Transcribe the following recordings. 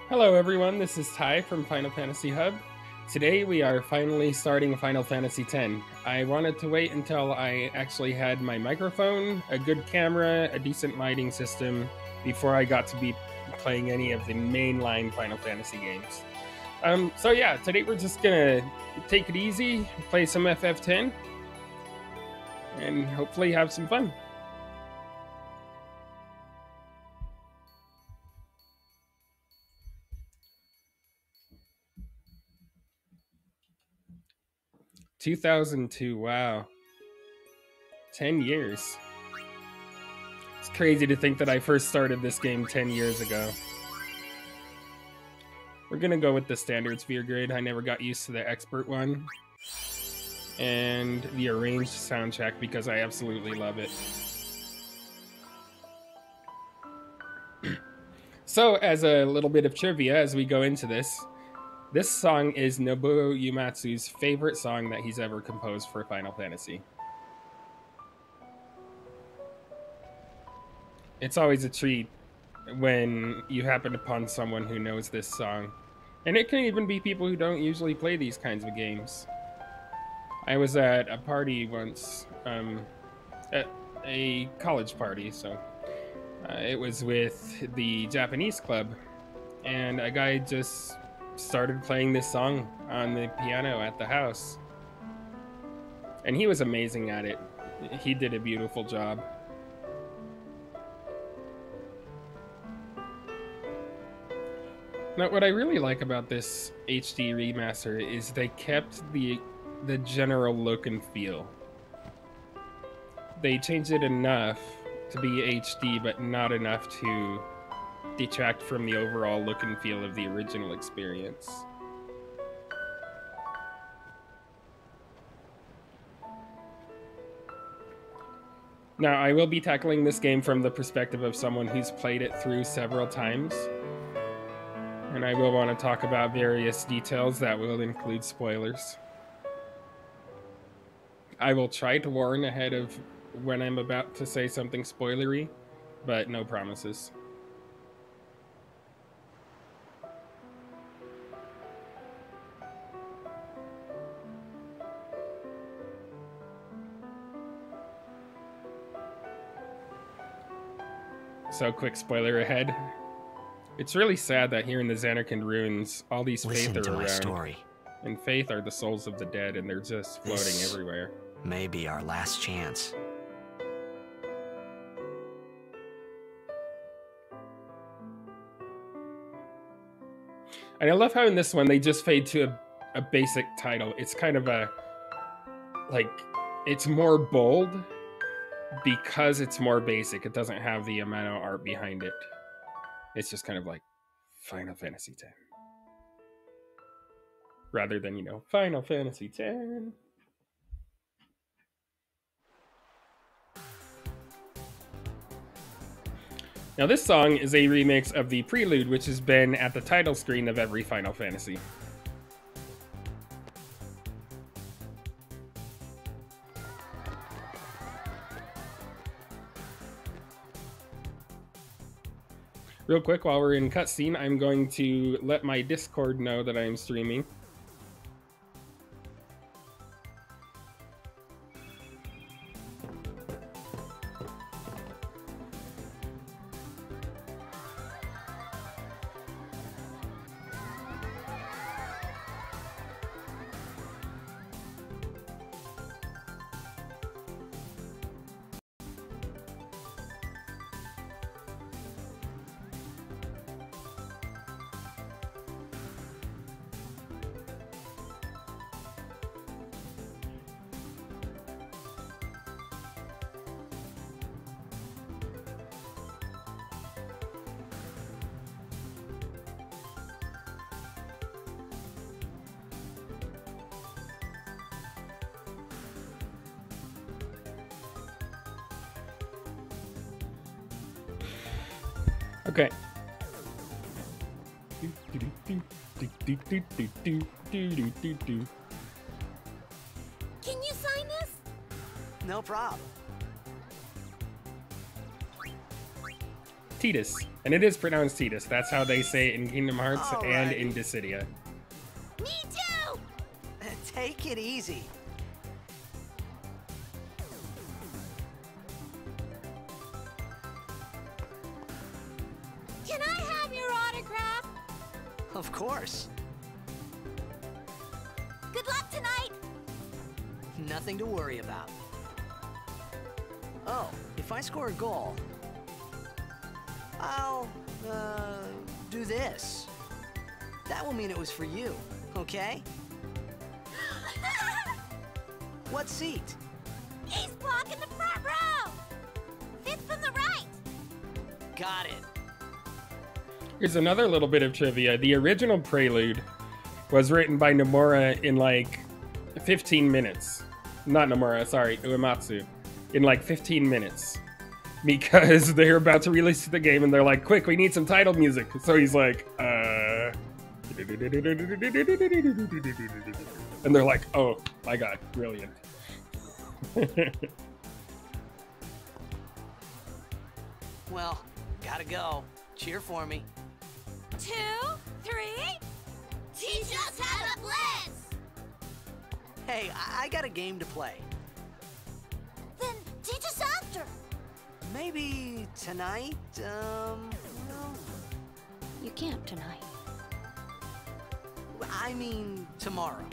Hello everyone, this is Ty from Final Fantasy Hub. Today we are finally starting Final Fantasy X. I wanted to wait until I actually had my microphone, a good camera, a decent lighting system, before I got to be playing any of the mainline Final Fantasy games. So yeah, today we're just gonna take it easy, play some FF10, and hopefully have some fun. "2002, wow. 10 years. It's crazy to think that I first started this game 10 years ago. We're gonna go with the standard sphere grid. I never got used to the expert one. And the arranged soundtrack because I absolutely love it. So, as a little bit of trivia as we go into this song is Nobuo Uematsu's favorite song that he's ever composed for Final Fantasy. It's always a treat when you happen upon someone who knows this song. And it can even be people who don't usually play these kinds of games. I was at a party once, at a college party, so it was with the Japanese club, and a guy just started playing this song on the piano at the house. And he was amazing at it. He did a beautiful job. Now, what I really like about this HD remaster is they kept the general look and feel. They changed it enough to be HD, but not enough to detract from the overall look and feel of the original experience. Now, I will be tackling this game from the perspective of someone who's played it through several times, and I will want to talk about various details that will include spoilers. I will try to warn ahead of when I'm about to say something spoilery, but no promises. So, quick spoiler ahead. It's really sad that here in the Zanarkand ruins, all these Faith are around. Story. And Faith are the souls of the dead, and they're just floating everywhere. Maybe our last chance. And I love how in this one they just fade to a basic title. It's kind of a, like, it's more bold because it's more basic. It doesn't have the amount of art behind it. It's just kind of like Final Fantasy X. Rather than, Final Fantasy X. Now this song is a remix of the prelude, which has been at the title screen of every Final Fantasy. Real quick, while we're in cutscene, I'm going to let my Discord know that I'm streaming. Okay. Can you sign this? No problem. Tidus. And it is pronounced Tidus. That's how they say it in Kingdom Hearts and in Dissidia. Me too! Take it easy. Can I have your autograph? Of course. Good luck tonight! Nothing to worry about. Oh, if I score a goal, I'll, do this. That will mean it was for you, okay? What seat? He's blocking the front row! Fifth from the right! Got it. Here's another little bit of trivia. The original Prelude was written by Nomura in like 15 minutes. Not Nomura, sorry, Uematsu. In like 15 minutes. Because they're about to release the game and they're like, quick, we need some title music. So he's like, And they're like, oh my god, brilliant. Well, gotta go. Cheer for me. 2, 3. Teach us how to blitz! Hey, I got a game to play. Then teach us after. Maybe tonight, well, You can't tonight. I mean tomorrow.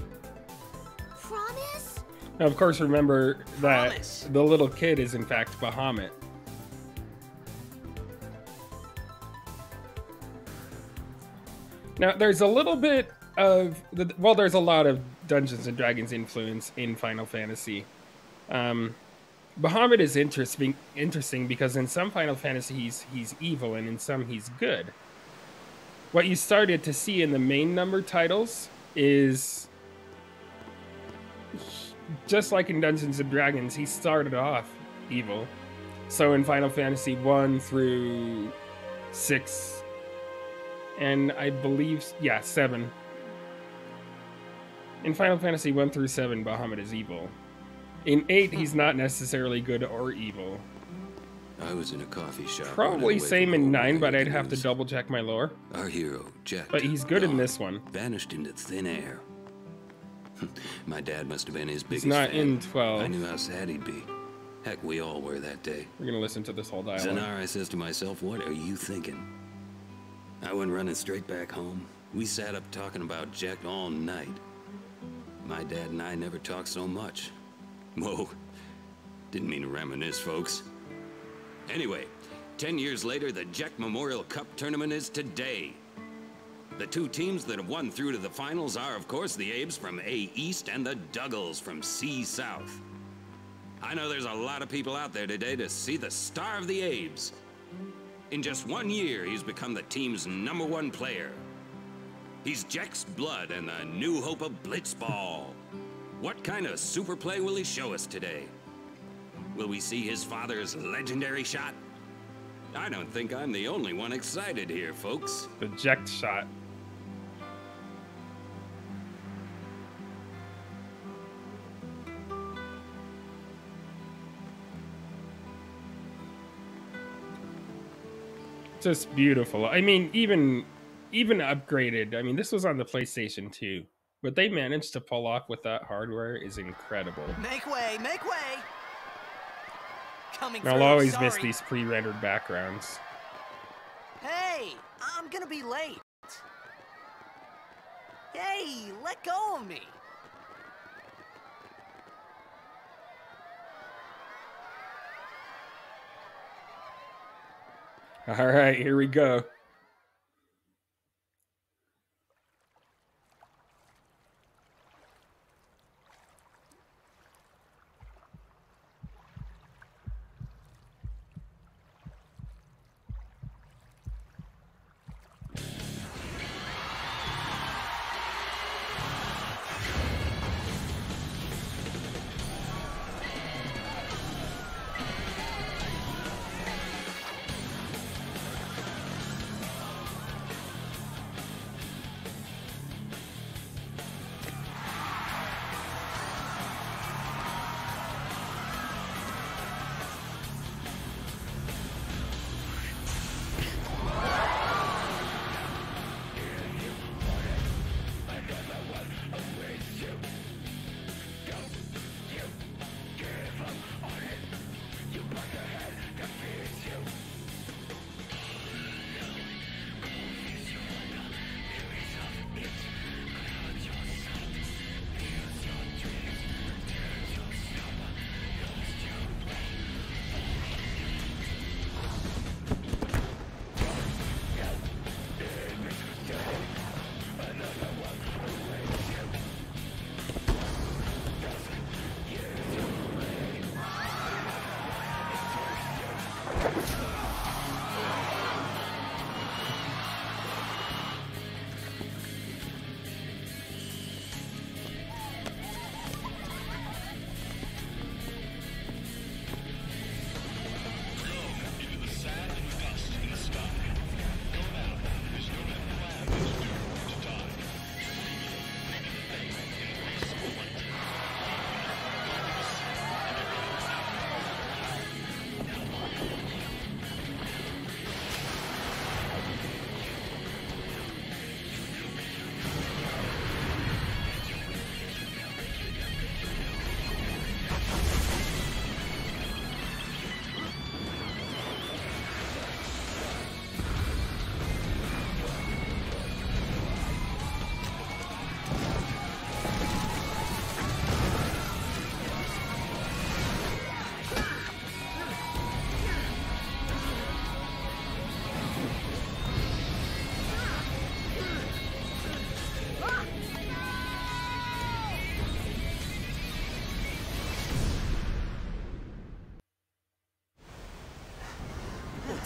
Promise? Now, of course, remember that Promise. the little kid is in fact Bahamut. Now, there's a little bit of there's a lot of Dungeons and Dragons influence in Final Fantasy. Bahamut is interesting because in some Final Fantasies he's evil and in some he's good. What you started to see in the main number titles is just like in Dungeons and Dragons, he started off evil. So in Final Fantasy 1 through 6, and I believe, 7. In Final Fantasy 1 through 7, Bahamut is evil. In 8, he's not necessarily good or evil. I was in a coffee shop. Probably same in 9, but I'd have to double check my lore. Our hero, Jack. But he's good in this one. Vanished into thin air. My dad must have been his biggest He's not fan. in 12. I knew how sad he'd be. Heck, we all were that day. We're gonna listen to this whole dialogue. Zanar, I says to myself, what are you thinking? I went running straight back home. We sat up talking about Jack all night. My dad and I never talked so much. Whoa. Didn't mean to reminisce, folks. Anyway, 10 years later, the Jack Memorial Cup tournament is today. The two teams that have won through to the finals are, of course, the Abes from A East and the Duggles from C South. I know there's a lot of people out there today to see the star of the Abes. In just 1 year, he's become the team's #1 player. He's Jack's blood and the new hope of Blitzball. What kind of super play will he show us today? Will we see his father's legendary shot? I don't think I'm the only one excited here, folks. The Eject shot. Just beautiful. I mean, even upgraded. I mean, this was on the PlayStation 2. What they managed to pull off with that hardware is incredible. Make way, make way! Coming I'll through, always miss sorry. these pre-rendered backgrounds. Hey, I'm gonna be late. Hey, let go of me. All right, here we go.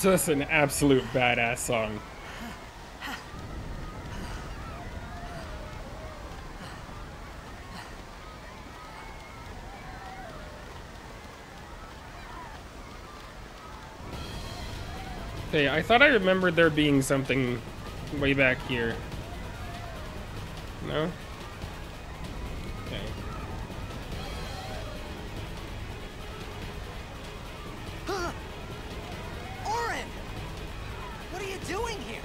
Just an absolute badass song. Okay, I thought I remembered there being something way back here. No? Okay. Auron! What are you doing here?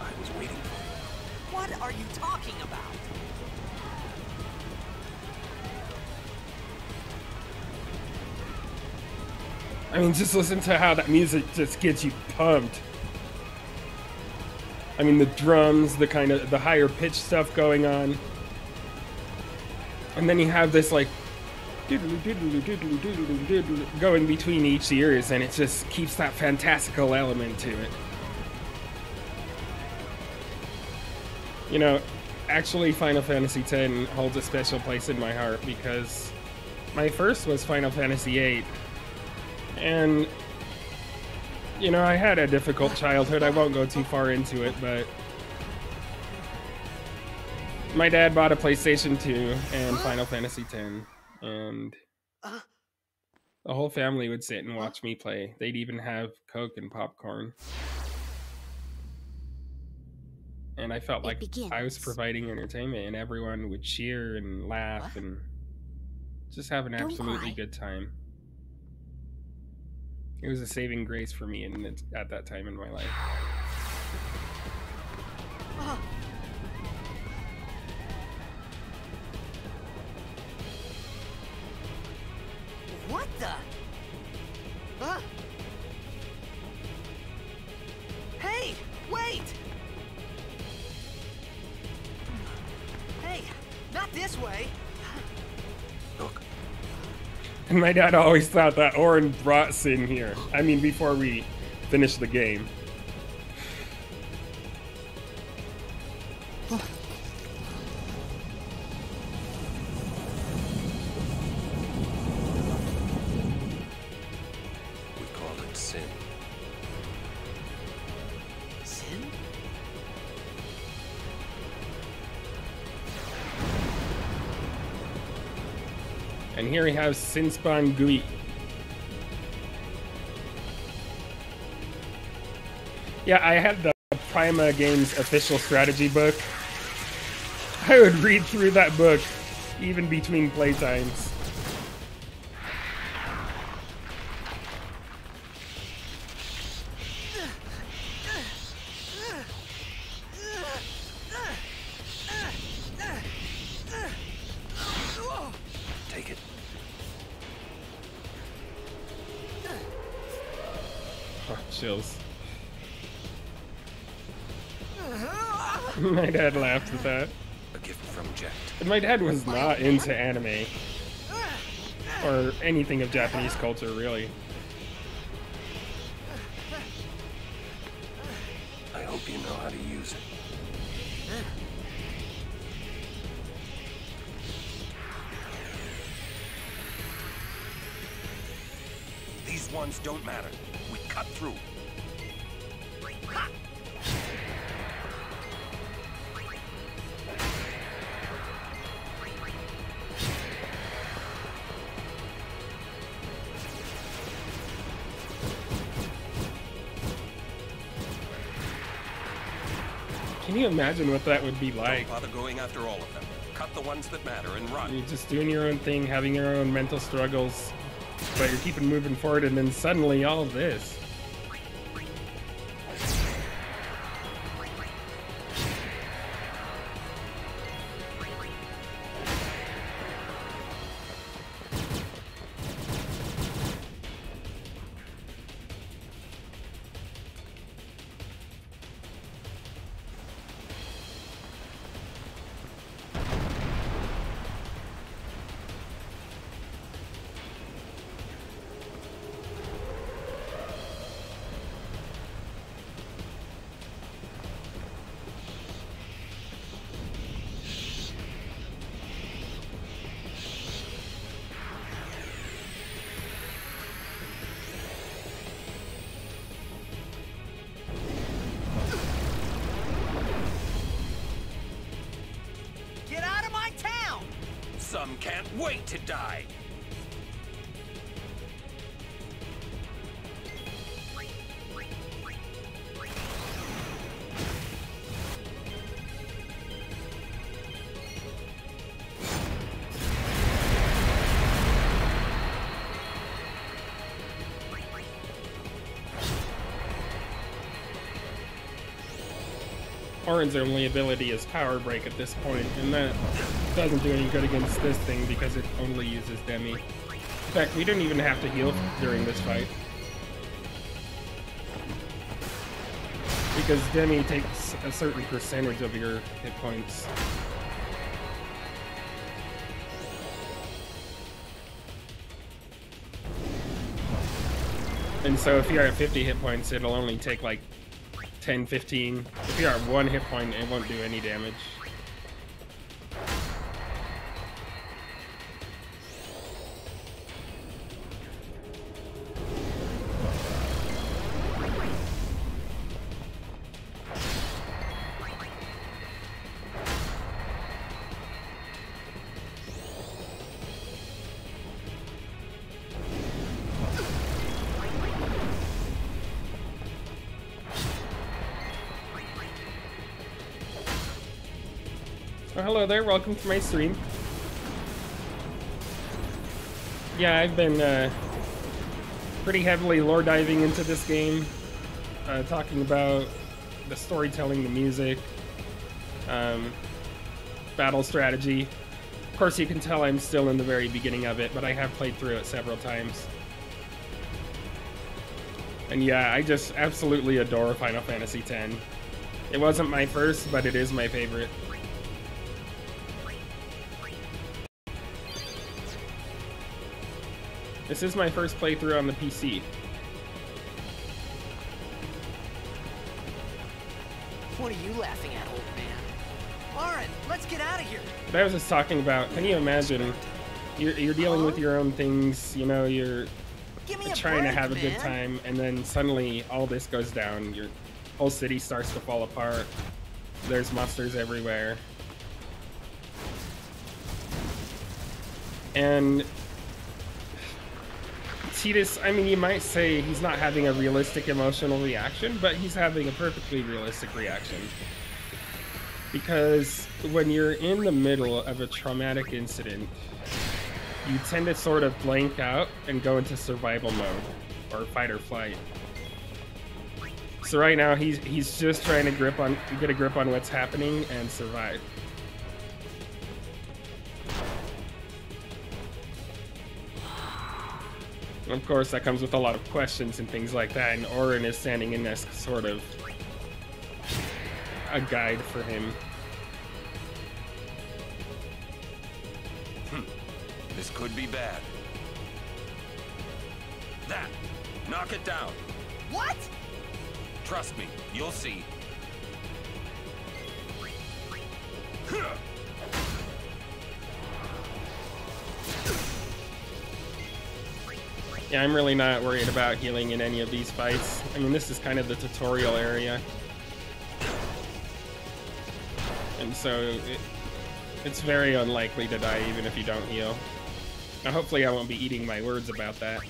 I was waiting for you. What are you talking about? I mean, just listen to how that music just gets you pumped. I mean, the drums, the kind of the higher pitched stuff going on. And then you have this like doodle doodle doodle doodle doodle going between each ears, and it just keeps that fantastical element to it. You know, actually Final Fantasy X holds a special place in my heart because my first was Final Fantasy VIII. And, you know, I had a difficult childhood. I won't go too far into it, but my dad bought a PlayStation 2 and Final Fantasy X, and the whole family would sit and watch me play. They'd even have Coke and popcorn. And I felt like I was providing entertainment, and everyone would cheer and laugh and just have an absolutely good time. It was a saving grace for me at that time in my life. What the? Huh? Hey, wait! Hey, not this way. Look. And my dad always thought that Auron brought Sin here. I mean, before we finished the game. We call it Sin. Sin? And here he has Sinspan Gui. Yeah, I had the Prima Games official strategy book. I would read through that book even between playtimes. Take it. Oh, chills. My dad laughed at that. A gift from Jet. And my dad was not into anime. Or anything of Japanese culture, really. I hope you know how to use it. These ones don't matter. We cut through. Can you imagine what that would be like? Don't bother going after all of them. Cut the ones that matter and run. You're just doing your own thing, having your own mental struggles, but you're keeping moving forward, and then suddenly all of this. Some can't wait to die. Auron's only ability is Power Break at this point, and that doesn't do any good against this thing because it only uses Demi. In fact, we didn't even have to heal during this fight. Because Demi takes a certain percentage of your hit points. And so if you're at 50 hit points, it'll only take like 10, 15. If you're at 1 hit point, it won't do any damage. Oh, hello there, welcome to my stream. Yeah, I've been pretty heavily lore diving into this game, talking about the storytelling, the music, battle strategy. Of course, you can tell I'm still in the very beginning of it, but I have played through it several times. And yeah, I just absolutely adore Final Fantasy X. It wasn't my first, but it is my favorite. This is my first playthrough on the PC. What are you laughing at, old man? Auron, let's get out of here. But I was just talking about, can you imagine, you're dealing with your own things, you know, you're Give me a trying break, to have a good man. time, and then suddenly all this goes down, your whole city starts to fall apart, there's monsters everywhere. And Tidus, I mean, you might say he's not having a realistic emotional reaction, but he's having a perfectly realistic reaction. Because when you're in the middle of a traumatic incident, you tend to sort of blank out and go into survival mode, or fight or flight. So right now, he's just trying to get a grip on what's happening and survive. And of course, that comes with a lot of questions and things like that, and Auron is standing in as sort of a guide for him. This could be bad. That! Knock it down! What? Trust me, you'll see. Yeah, I'm really not worried about healing in any of these fights. I mean, this is kind of the tutorial area. And so it's very unlikely to die even if you don't heal. Now, hopefully I won't be eating my words about that.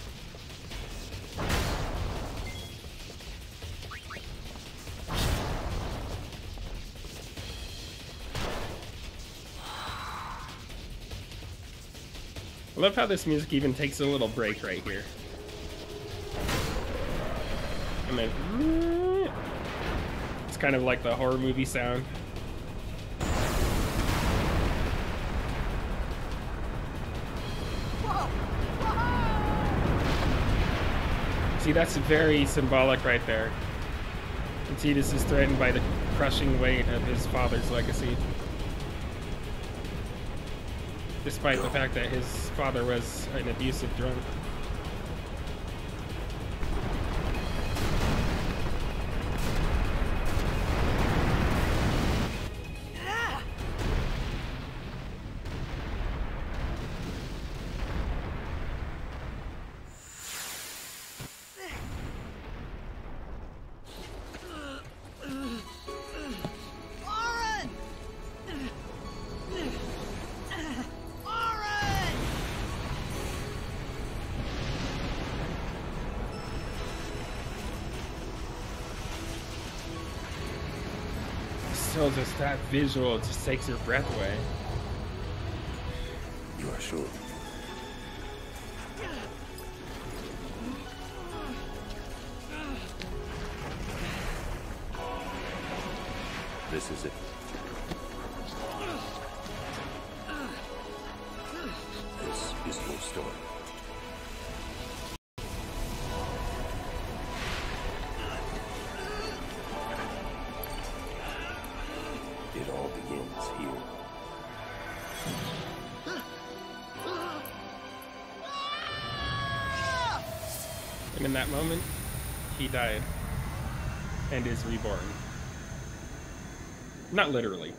I love how this music even takes a little break right here. And then it's kind of like the horror movie sound. See, that's very symbolic right there. And Tidus is threatened by the crushing weight of his father's legacy. Despite the fact that his father was an abusive drunk. Auron! still, just that visual just takes your breath away. You are sure? This is it. This is your story. It all begins here. And in that moment, he died and is reborn. Not literally,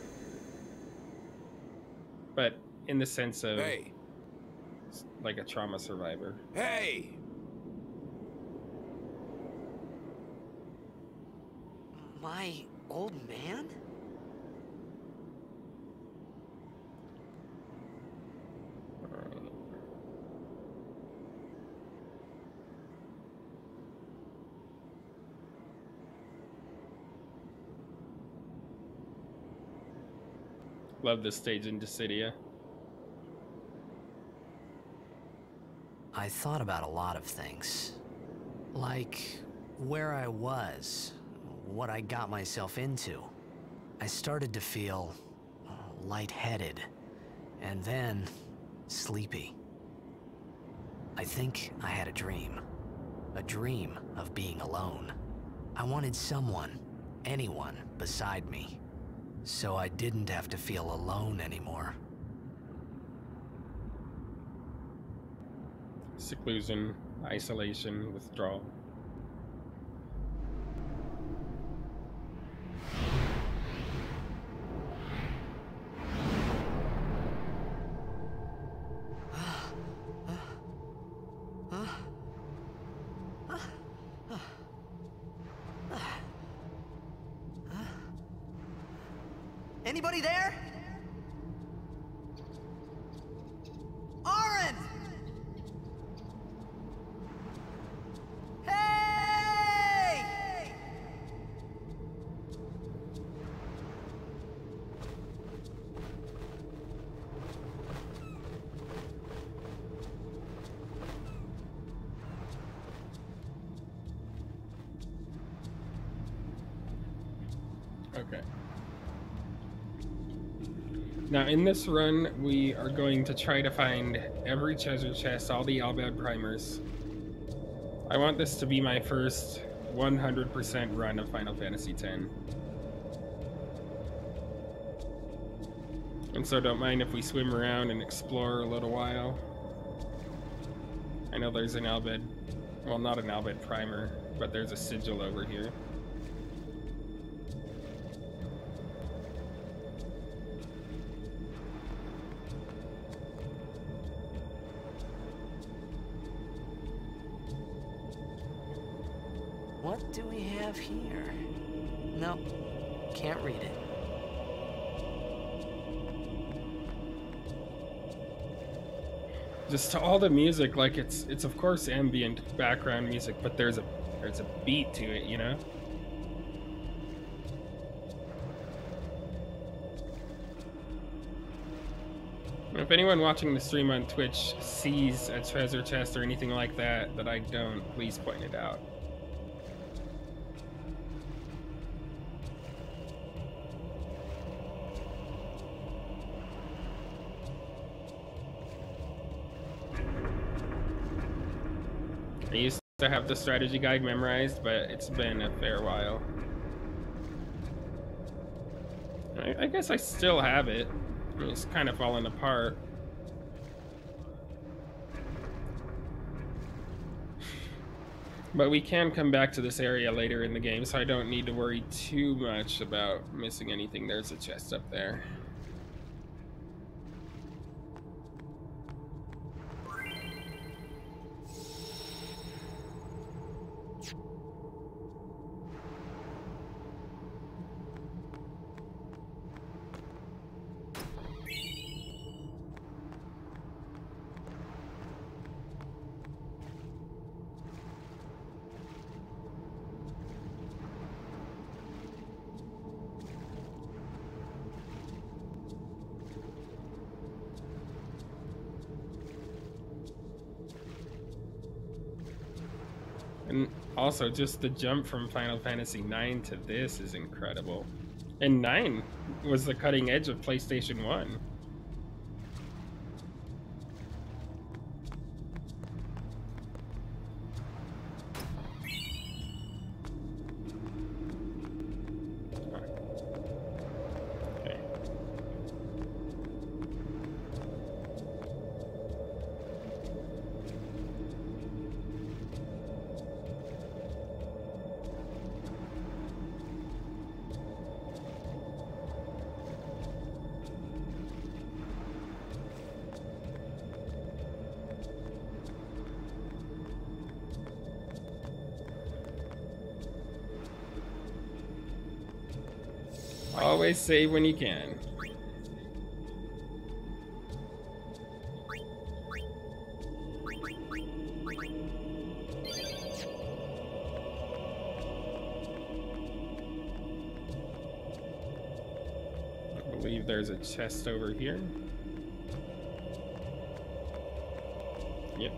but in the sense of Hey! like a trauma survivor. Hey! My old man? Love this stage in Dissidia. I thought about a lot of things. Like where I was, what I got myself into. I started to feel lightheaded, and then sleepy. I think I had a dream of being alone. I wanted someone, anyone beside me, so I didn't have to feel alone anymore. Seclusion, isolation, withdrawal. Anybody there? Auron! Hey! Okay. Now, in this run, we are going to try to find every treasure chest, all the Albad primers. I want this to be my first 100% run of Final Fantasy X. And so don't mind if we swim around and explore a little while. I know there's an Albad, well, not an Albad primer, but there's a sigil over here. What do we have here? Nope, can't read it. Just to all the music, like it's of course ambient background music, but there's a beat to it, you know? If anyone watching the stream on Twitch sees a treasure chest or anything like that that I don't, please point it out. I used to have the strategy guide memorized, but it's been a fair while. I guess I still have it. I mean, it's kind of falling apart. But we can come back to this area later in the game, so I don't need to worry too much about missing anything. There's a chest up there. And also, just the jump from Final Fantasy IX to this is incredible. And 9 was the cutting edge of PlayStation 1. Always save when you can. I believe there's a chest over here. Yep.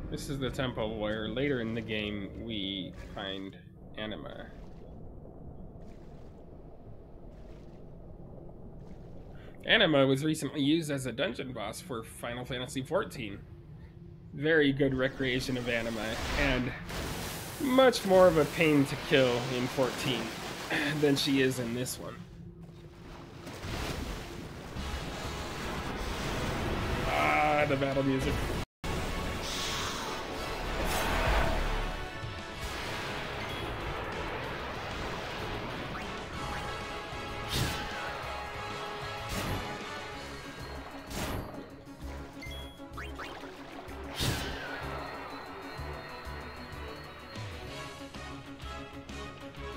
This is the temple where later in the game we find Anima. Anima was recently used as a dungeon boss for Final Fantasy XIV. Very good recreation of Anima, and much more of a pain to kill in 14 than she is in this one. Ah, the battle music.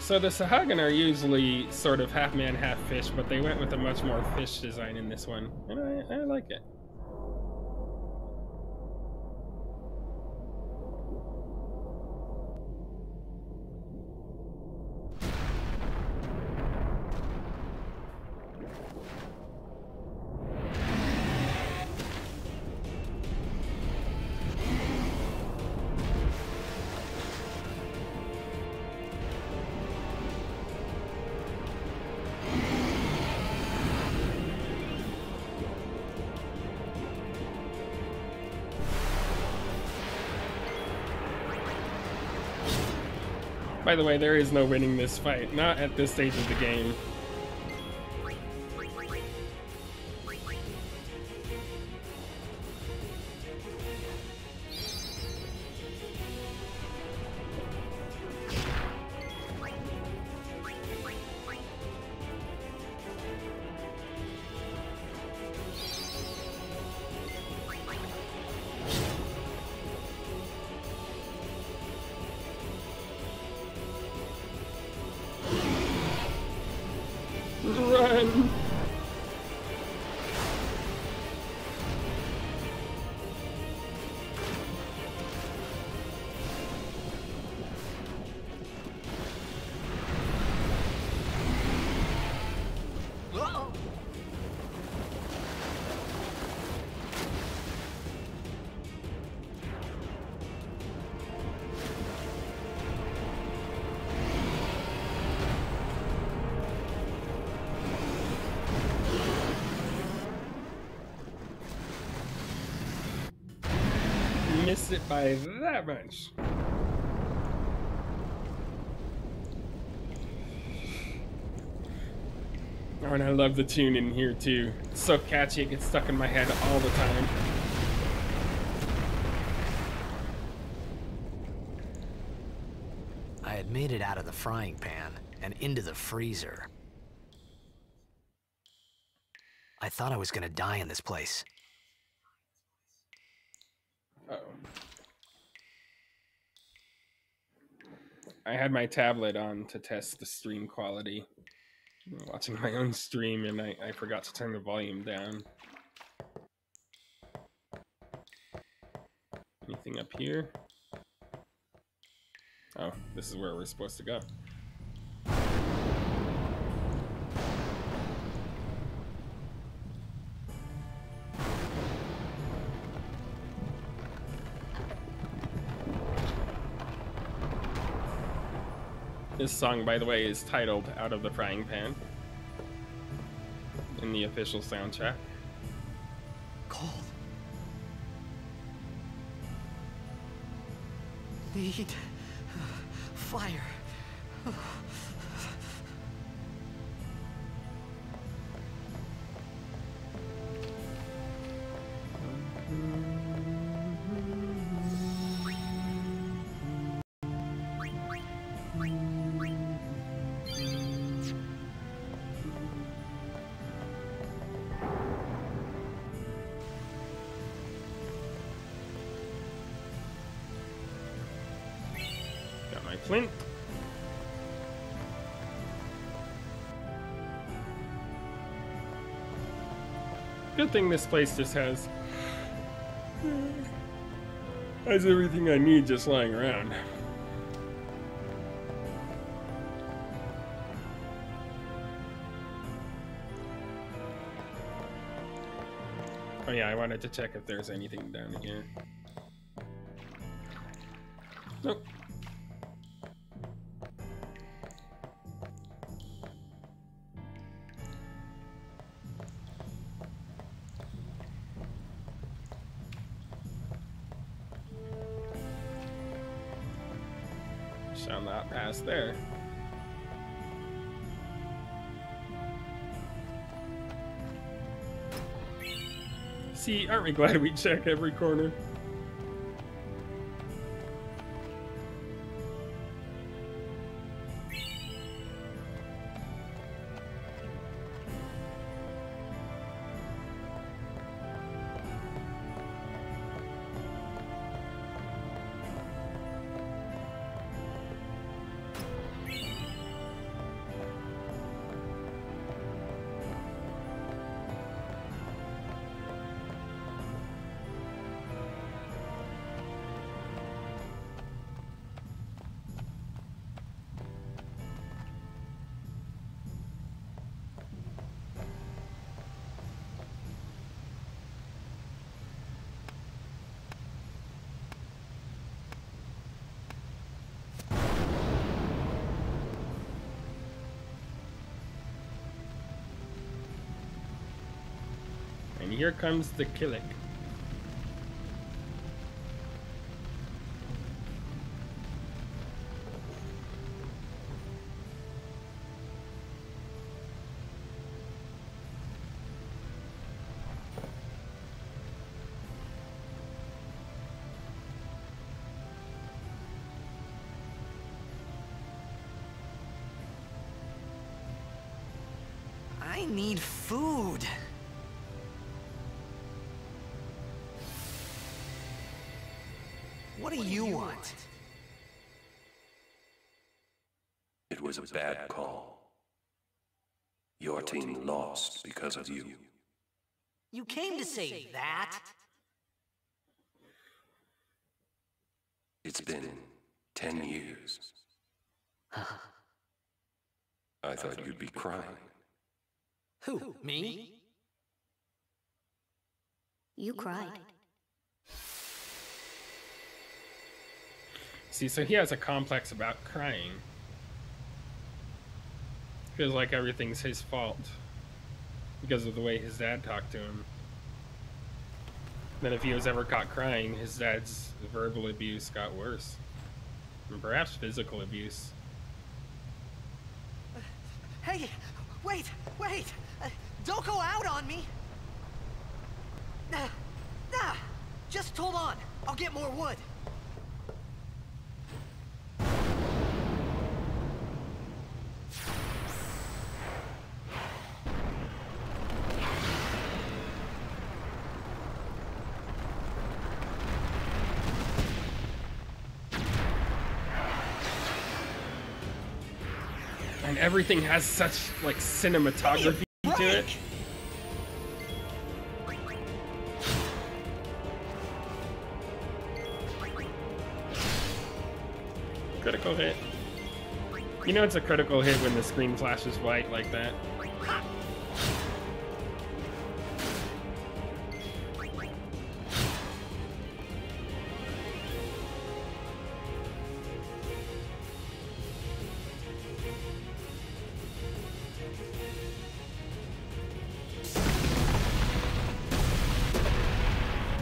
So the Sahagin are usually sort of half man, half fish, but they went with a much more fish design in this one, and I like it. By the way, there is no winning this fight, not at this stage of the game. Run! Missed it by that much. Oh, and I love the tune in here too. It's so catchy, it gets stuck in my head all the time. I had made it out of the frying pan and into the freezer. I thought I was gonna die in this place. I had my tablet on to test the stream quality. I'm watching my own stream, and I forgot to turn the volume down. Anything up here? Oh, this is where we're supposed to go. This song, by the way, is titled Out of the Frying Pan in the official soundtrack. Cold. Need fire. Got my flint. Good thing this place just has everything I need just lying around. Oh yeah, I wanted to check if there's anything down here. Nope. Shall not pass there. See, aren't we glad we check every corner? And here comes the Killick. I need food. What do you want? It was a bad call. Your team lost because of you. You came to say that? It's been 10 years. I thought you'd be crying. Who, me? You cried. See, so he has a complex about crying. Feels like everything's his fault because of the way his dad talked to him. Then if he was ever caught crying, his dad's verbal abuse got worse. And perhaps physical abuse. Hey, wait! Don't go out on me! Nah, just hold on. I'll get more wood. And everything has such like cinematography to it. Critical hit. You know it's a critical hit when the screen flashes white like that.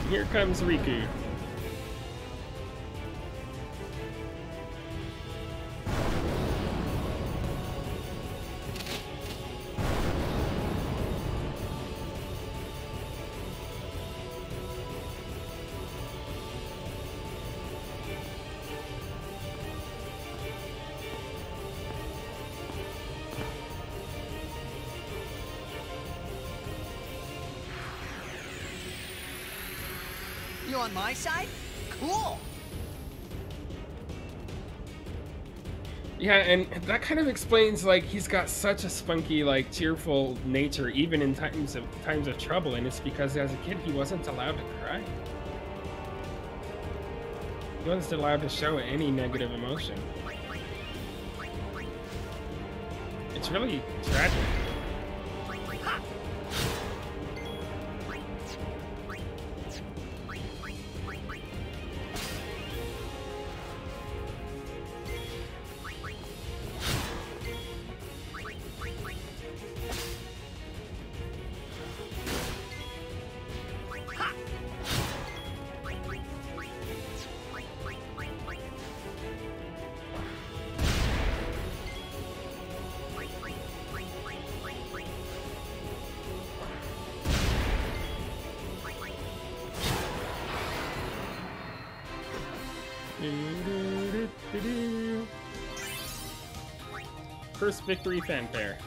Here comes Riku. You on my side? Cool! Yeah, and that kind of explains like he's got such a spunky, like cheerful nature even in times of trouble, and it's because as a kid he wasn't allowed to cry. He wasn't allowed to show any negative emotion. It's really tragic. First victory fanfare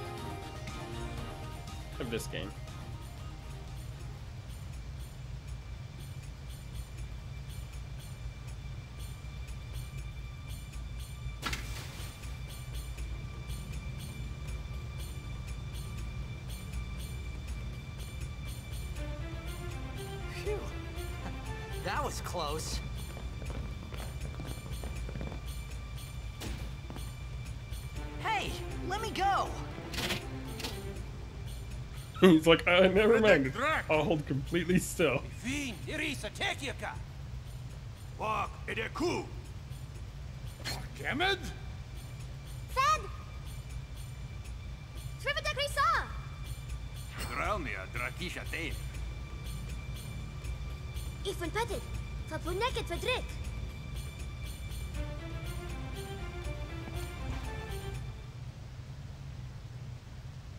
of this game. Phew. That was close. Hey, let me go! He's like, never mind. I'll hold completely still. Fed! Trivida Grisa! Ich bin Petit. Verpuneket verdrick.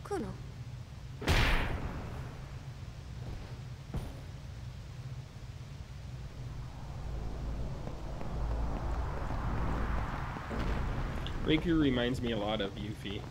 Kuno. Riku reminds me a lot of Yuffie.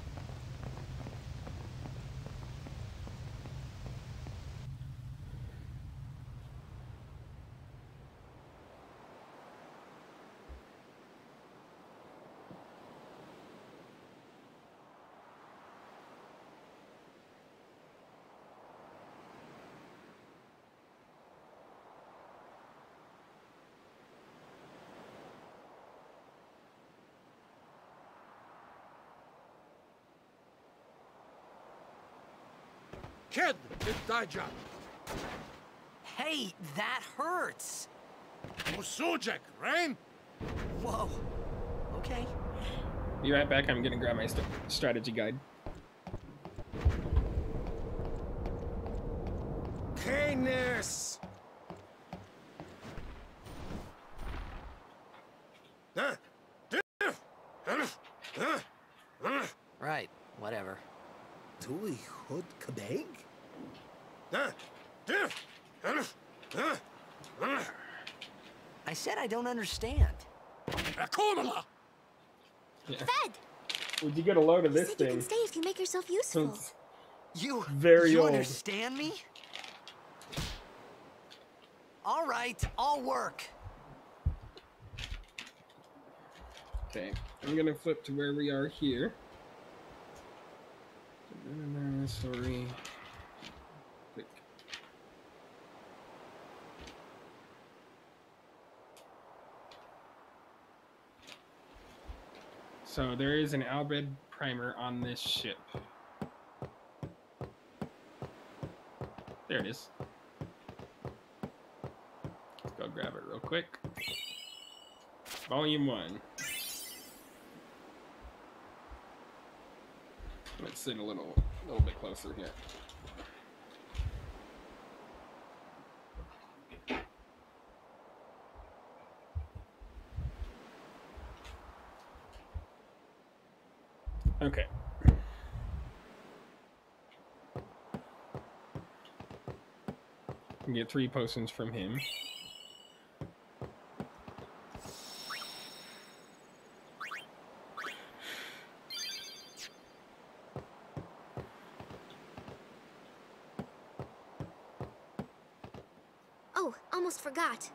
Kid, it's Daija. Hey, that hurts! Musujek, Rain? Whoa. Okay. Be right back. I'm gonna grab my strategy guide. Canis! Right, whatever. Tui Hood Kabeg? I said I don't understand. Akomala! Yeah. Fed! Would you get a load of You this said you thing? can stay if you make yourself useful. It's You very you old. understand me? All right, I'll work. Okay, I'm gonna flip to where we are here. So there is an Albed primer on this ship. There it is. Let's go grab it real quick. Volume 1. Let's sit a little bit closer here. Okay. You get 3 potions from him. Oh, almost forgot.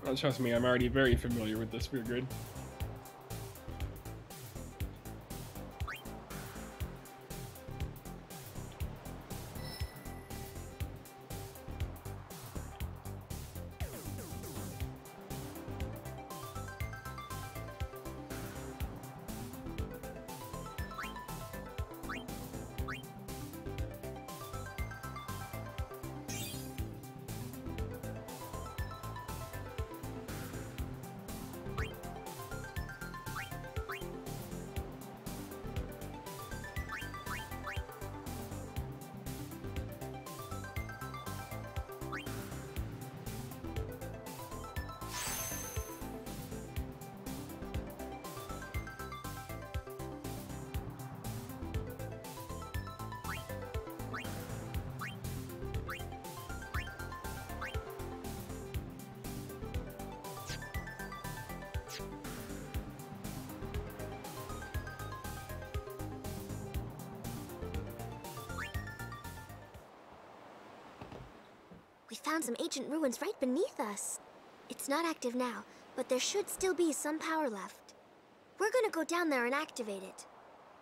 Oh, trust me, I'm already very familiar with the spear grid. We found some ancient ruins right beneath us. It's not active now, but there should still be some power left. We're gonna go down there and activate it.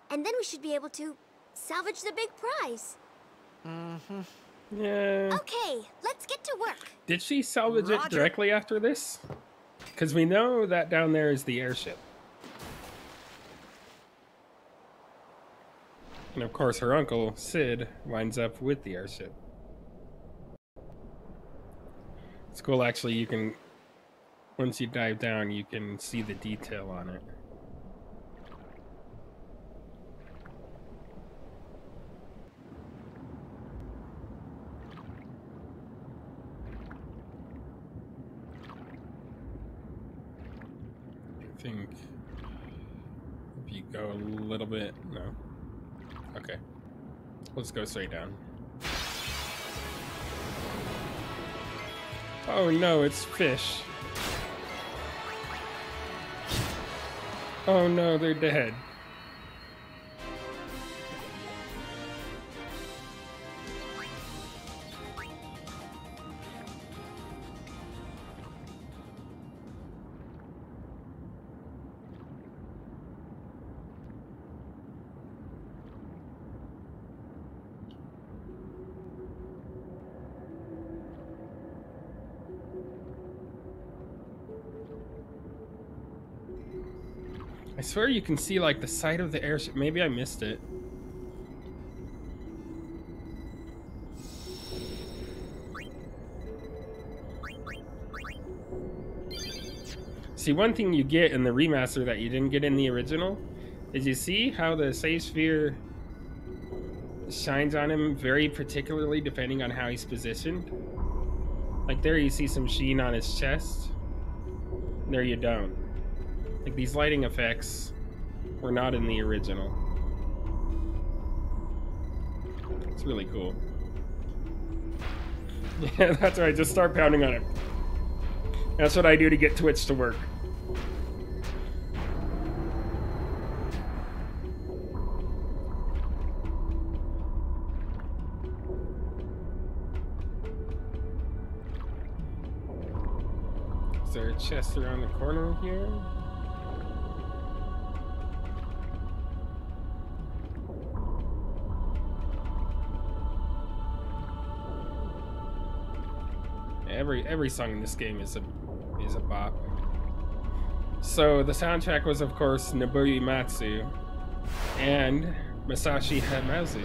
And then we should be able to salvage the big prize. Yeah. Okay, let's get to work. Did she salvage it Roger. directly after this? Because we know that down there is the airship. And of course her uncle, Sid, winds up with the airship. It's cool, actually. You can, once you dive down, you can see the detail on it. I think if you go a little bit, no. Okay. Let's go straight down. Oh no, it's fish. Oh no, they're dead. I swear you can see like the side of the airship. Maybe I missed it. See, one thing you get in the remaster that you didn't get in the original is you see how the save sphere shines on him very particularly depending on how he's positioned. Like there you see some sheen on his chest. There you don't. Like these lighting effects were not in the original. It's really cool. Yeah, that's right. Just start pounding on it. That's what I do to get Twitch to work. Is there a chest around the corner here? every song in this game is a bop. So the soundtrack was, of course, Nobuo Uematsu and Masashi Hamauzu.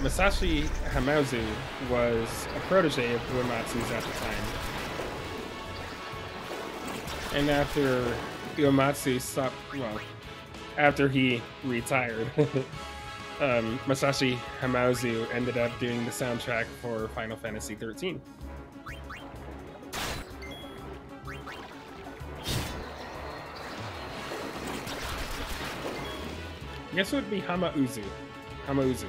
Masashi Hamauzu was a protege of Uematsu's at the time. And after Uematsu stopped, well, after he retired, Masashi Hamauzu ended up doing the soundtrack for Final Fantasy XIII. I guess it would be Hamauzu. Hamauzu.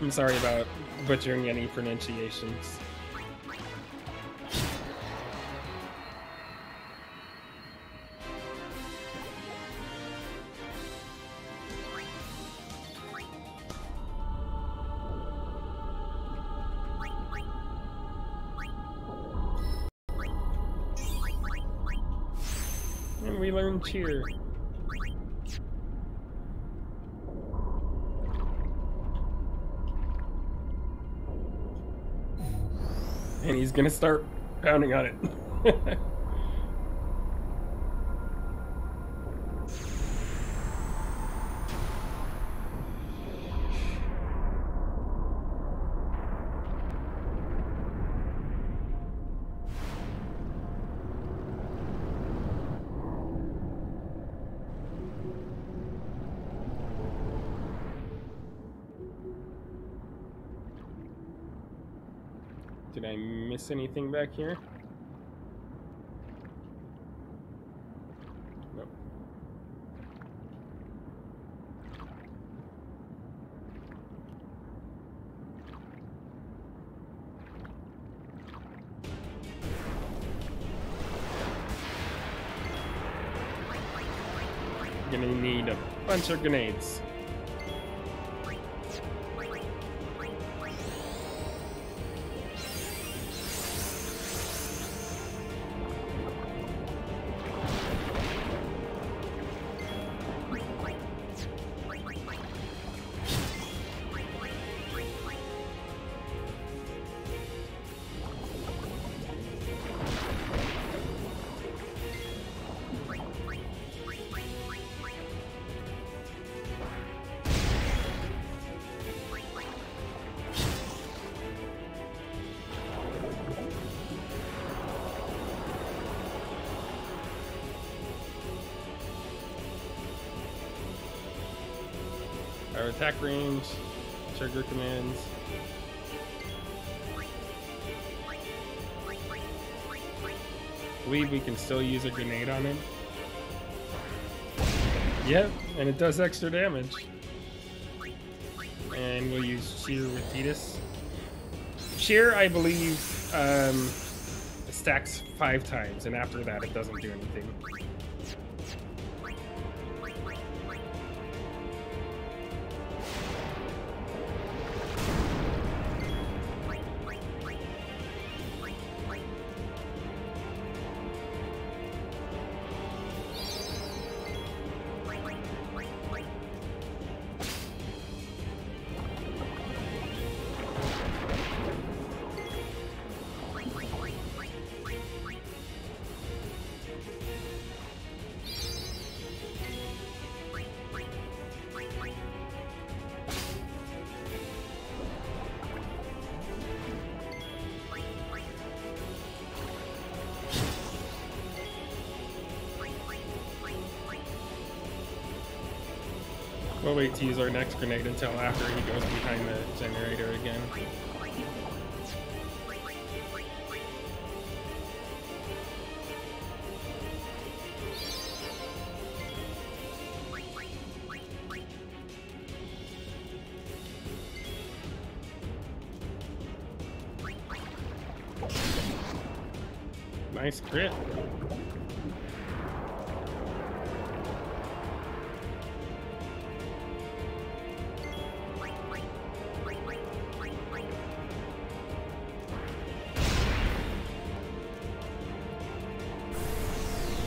I'm sorry about butchering any pronunciations. And we learn cheer. And he's gonna start pounding on it. Did I miss anything back here? Nope. Gonna need a bunch of grenades. Our attack range, trigger commands. I believe we can still use a grenade on him. Yep, and it does extra damage. And we'll use Shear with Tidus. Shear, I believe, stacks 5 times, and after that it doesn't do anything. We'll wait to use our next grenade until after he goes behind the generator again. Nice crit.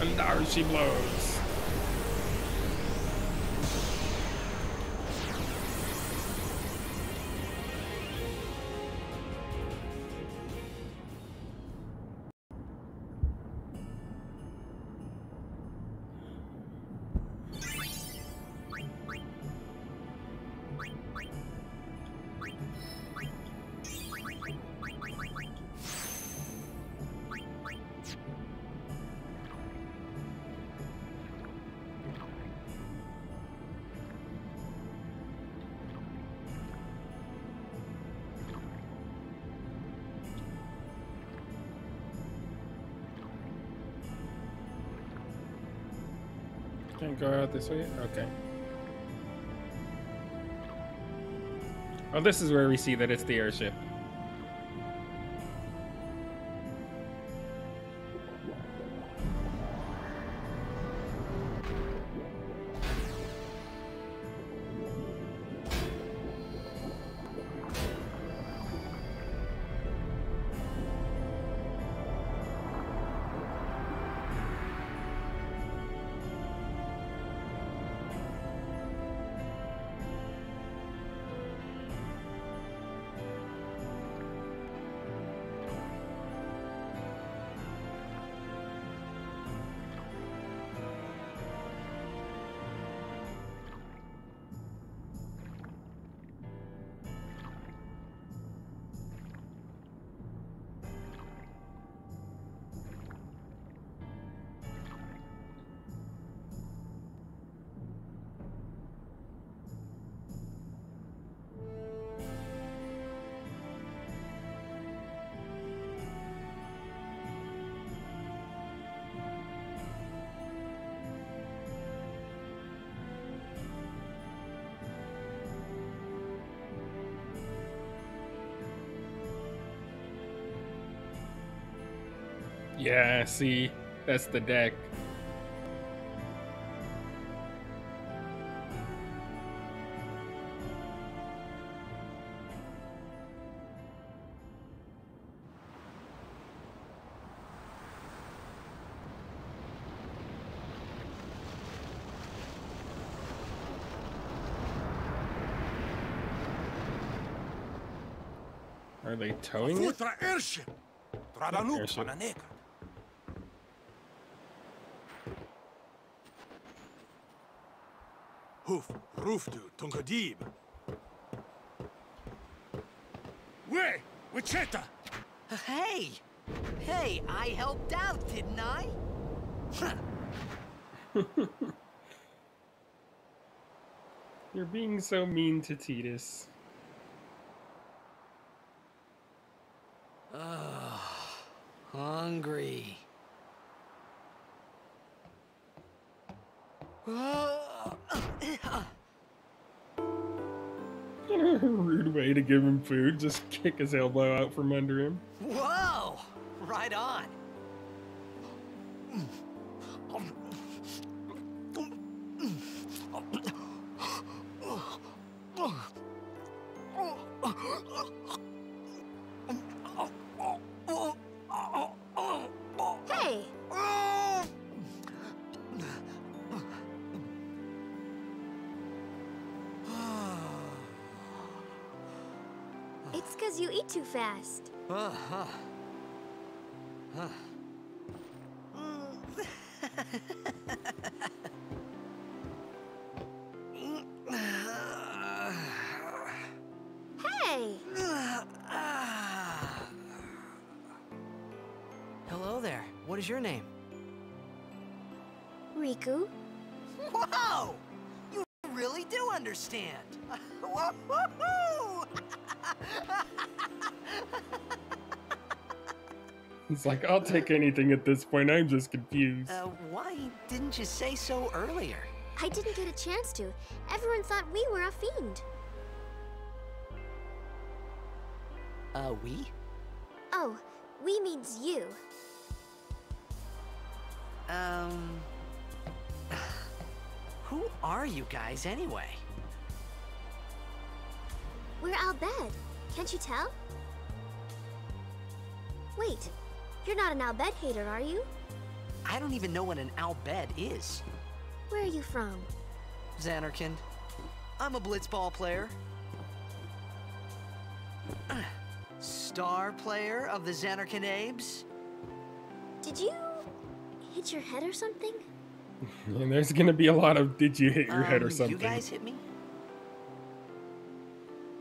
And there she blows. Can't go out this way? Okay. Oh, this is where we see that it's the airship. Yeah, see, that's the deck. Are they towing it? Futra airship. Tradanuk Airship. Pananeka. Hoof, Roofdu, Tunkadib. Way, Wichita. Hey! Hey, I helped out, didn't I? You're being so mean to Tidus. Hungry. Rude way to give him food. Just kick his elbow out from under him. Whoa! Right on. Hey! It's because you eat too fast. Hey! Hello there. What is your name? Riku? Whoa! You really do understand. Woo-hoo-hoo! He's like, I'll take anything at this point. I'm just confused. Why didn't you say so earlier? I didn't get a chance to. Everyone thought we were a fiend. We? Oh, we means you. Who are you guys anyway? We're Albed. Can't you tell? Wait, you're not an Albed hater, are you? I don't even know what an Albed is. Where are you from? Xanarkand. I'm a Blitzball player. Star player of the Xanarkand Abes. Did you hit your head or something? And there's gonna be a lot of did you hit your head or something. You guys hit me?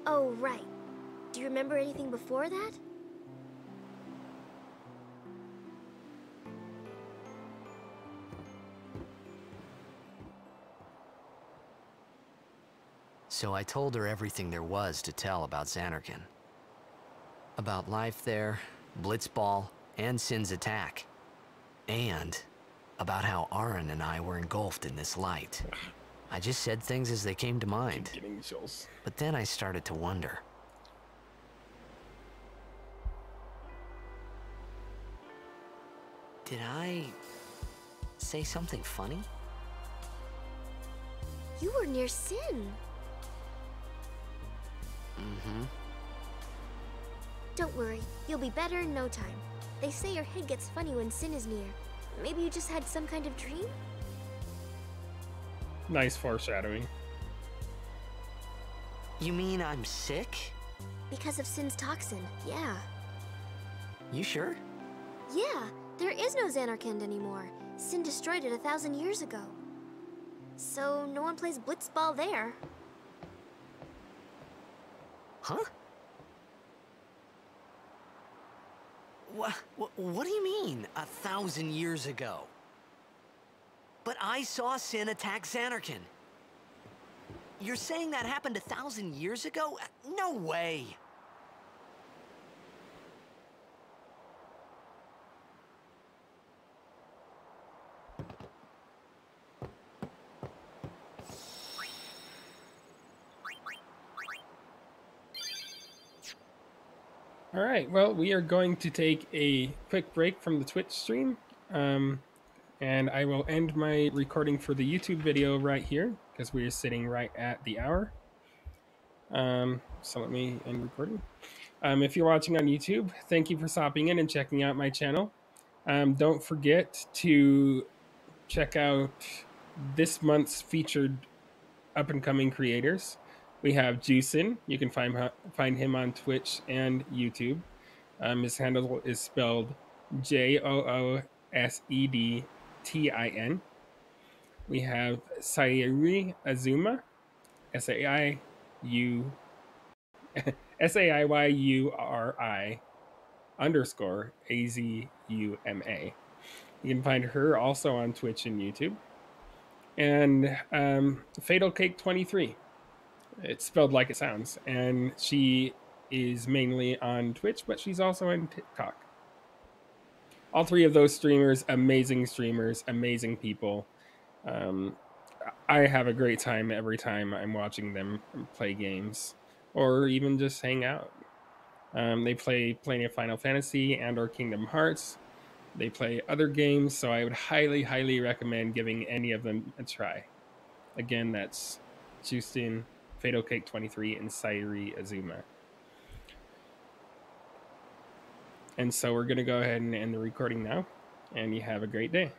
Oh, right. Do you remember anything before that? So I told her everything there was to tell about Xanarkand. About life there, Blitzball, and Sin's attack. And about how Auron and I were engulfed in this light. I just said things as they came to mind. Keep getting chills. But then I started to wonder. Did I say something funny? You were near Sin. Mm-hmm. Don't worry, you'll be better in no time. They say your head gets funny when Sin is near. Maybe you just had some kind of dream? Nice foreshadowing. You mean I'm sick? Because of Sin's toxin, yeah. You sure? Yeah, there is no Xanarkand anymore. Sin destroyed it 1,000 years ago. So no one plays Blitzball there. Huh? What do you mean, 1,000 years ago? But I saw Sin attack Xanarkand. You're saying that happened 1,000 years ago? No way! All right, well, we are going to take a quick break from the Twitch stream, and I will end my recording for the YouTube video right here because we are sitting right at the hour. So let me end recording. If you're watching on YouTube, thank you for stopping in and checking out my channel. Don't forget to check out this month's featured up-and-coming creators. We have Juicin. You can find him on Twitch and YouTube. His handle is spelled JOOSEDTIN. We have Sayuri Azuma, SAIYURI _ AZUMA. You can find her also on Twitch and YouTube. And Fatal Cake 23. It's spelled like it sounds. And she is mainly on Twitch, but she's also on TikTok. All three of those streamers, amazing people. I have a great time every time I'm watching them play games or even just hang out. They play plenty of Final Fantasy and or Kingdom Hearts. They play other games, so I would highly recommend giving any of them a try. Again, that's Justin, Fatal Cake 23, and Sayuri Azuma. And so we're going to go ahead and end the recording now, and you have a great day.